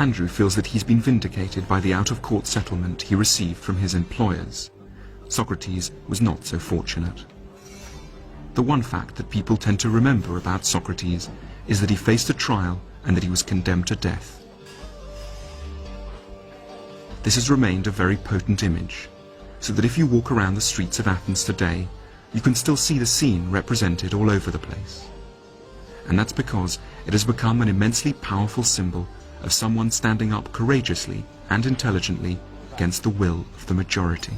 Andrew feels that he's been vindicated by the out-of-court settlement he received from his employers. Socrates was not so fortunate. The one fact that people tend to remember about Socrates is that he faced a trial and that he was condemned to death. This has remained a very potent image, so that if you walk around the streets of Athens today, you can still see the scene represented all over the place. And that's because it has become an immensely powerful symbol of someone standing up courageously and intelligently against the will of the majority.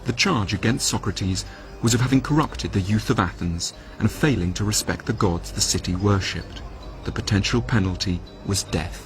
The charge against Socrates was of having corrupted the youth of Athens and of failing to respect the gods the city worshipped. The potential penalty was death.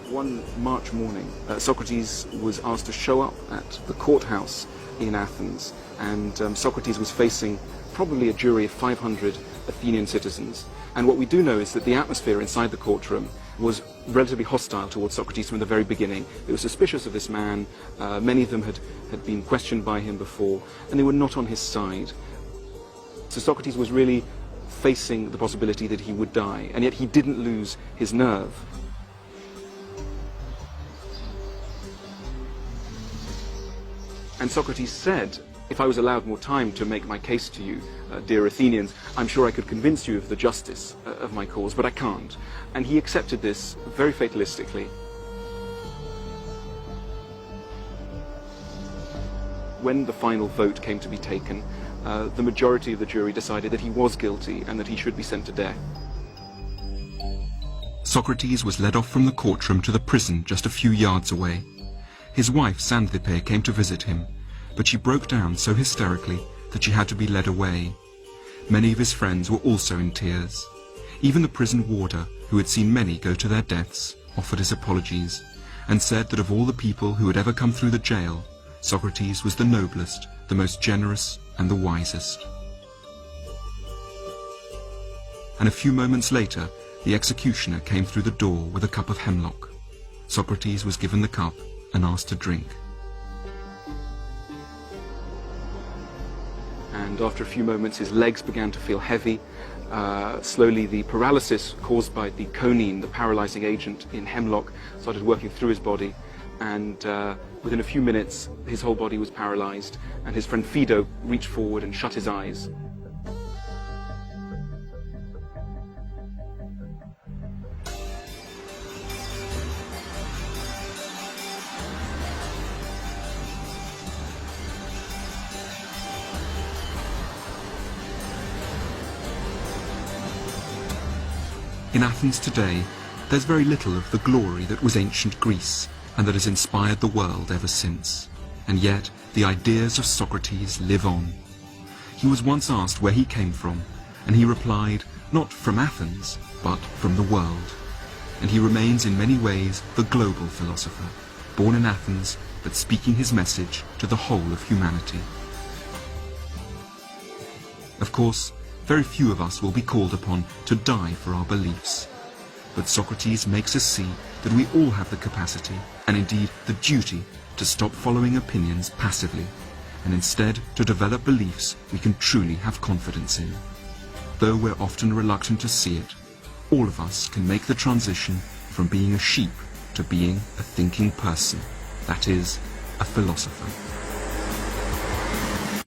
One March morning, Socrates was asked to show up at the courthouse in Athens, and Socrates was facing probably a jury of 500 Athenian citizens. And what we do know is that the atmosphere inside the courtroom was relatively hostile towards Socrates from the very beginning. They were suspicious of this man. Many of them had been questioned by him before, and they were not on his side. So Socrates was really facing the possibility that he would die, and yet he didn't lose his nerve. And Socrates said, "If I was allowed more time to make my case to you, dear Athenians, I'm sure I could convince you of the justice of my cause, but I can't." And he accepted this very fatalistically. When the final vote came to be taken, the majority of the jury decided that he was guilty and that he should be sent to death. Socrates was led off from the courtroom to the prison just a few yards away. His wife, Xanthippe, came to visit him, but she broke down so hysterically that she had to be led away. Many of his friends were also in tears. Even the prison warder, who had seen many go to their deaths, offered his apologies, and said that of all the people who had ever come through the jail, Socrates was the noblest, the most generous, and the wisest. And a few moments later, the executioner came through the door with a cup of hemlock. Socrates was given the cup and asked to drink. And after a few moments his legs began to feel heavy. Slowly the paralysis caused by the conine, the paralyzing agent in hemlock, started working through his body, and within a few minutes his whole body was paralyzed, and his friend Fido reached forward and shut his eyes. In Athens today, there's very little of the glory that was ancient Greece and that has inspired the world ever since. And yet, the ideas of Socrates live on. He was once asked where he came from, and he replied, not from Athens, but from the world. And he remains in many ways the global philosopher, born in Athens, but speaking his message to the whole of humanity. Of course, very few of us will be called upon to die for our beliefs. But Socrates makes us see that we all have the capacity, and indeed the duty, to stop following opinions passively, and instead to develop beliefs we can truly have confidence in. Though we're often reluctant to see it, all of us can make the transition from being a sheep to being a thinking person, that is, a philosopher.